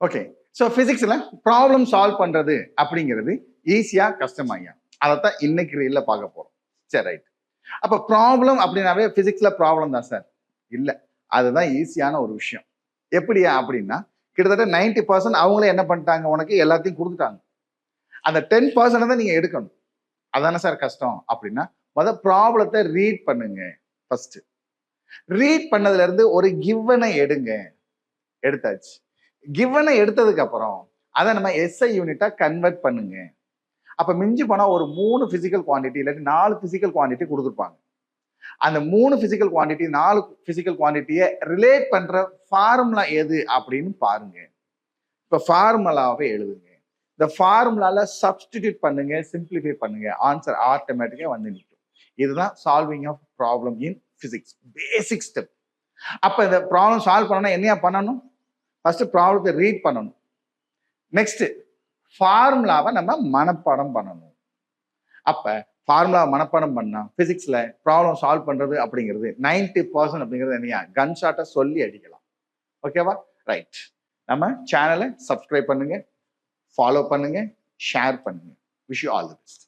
Okay. So பிசிக்ஸ்ல problem solve பண்றது அப்படிங்கிறது ஈஸியா கஷ்டமாயா? அதைத்தான் இன்னைக்கு ரீல்ல பார்க்க போறோம். சரி, ரைட். அப்ப ப்ராப்ளம் அப்படின்னாவே பிசிக்ஸ்ல ப்ராப்ளம் தான் சார். இல்ல, அதுதான் ஈஸியான ஒரு விஷயம். எப்படியா அப்படின்னா, கிட்டத்தட்ட 90% அவங்களே என்ன பண்ணிட்டாங்க, உனக்கு எல்லாத்தையும் கொடுத்துட்டாங்க. அந்த 10% தான் நீங்க எடுக்கணும். அதானே சார் கஷ்டம் அப்படின்னா, ப்ராப்ளத்தை ரீட் பண்ணுங்க ஃபர்ஸ்ட். ரீட் பண்ணதுல இருந்து ஒரு கிவனை எடுங்க. எடுத்தாச்சு. கிவனை எடுத்ததுக்கு அப்புறம் அதை நம்ம எஸ்ஐ யூனிட்டா கன்வெர்ட் பண்ணுங்க. அப்ப மிஞ்சி போனா ஒரு 3 பிசிக்கல் குவான்டிட்டி இல்லாட்டி 4 பிசிக்கல் குவான்டிட்டி கொடுத்துருப்பாங்க. அந்த 3 பிசிக்கல் குவான்டிட்டி 4 பிசிக்கல் குவான்டிட்டியை ரிலேட் பண்ற ஃபார்முலா எது அப்படின்னு பாருங்க. இப்ப ஃபார்முலாவை எழுதுங்க. இந்த ஃபார்முலால சப்ஸ்டிடியூட் பண்ணுங்க, சிம்பிளிஃபை பண்ணுங்க, ஆன்சர் ஆட்டோமேட்டிக்கா வந்து நிற்கும். இதுதான் solving of problem in physics, basic step. அப்ப இந்த ப்ராப்ளம் சால்வ் பண்ணணும்னா என்னையா பண்ணணும்? ஃபர்ஸ்ட் ப்ராப்ளத்தை ரீட் பண்ணணும். நெக்ஸ்ட் ஃபார்முலாவை நம்ம மனப்பாடம் பண்ணணும். அப்ப ஃபார்முலா மனப்பாடம் பண்ணா பிசிக்ஸ்ல ப்ராப்ளம் சால்வ் பண்றது அப்படிங்கிறது 90% அப்படிங்கிறது என்னையா கன் ஷாட்டை சொல்லி அடிக்கலாம். ஓகேவா? ரைட். நம்ம சேனலை சப்ஸ்கிரைப் பண்ணுங்க, ஃபாலோ பண்ணுங்க, ஷேர் பண்ணுங்க. Wish you all the best.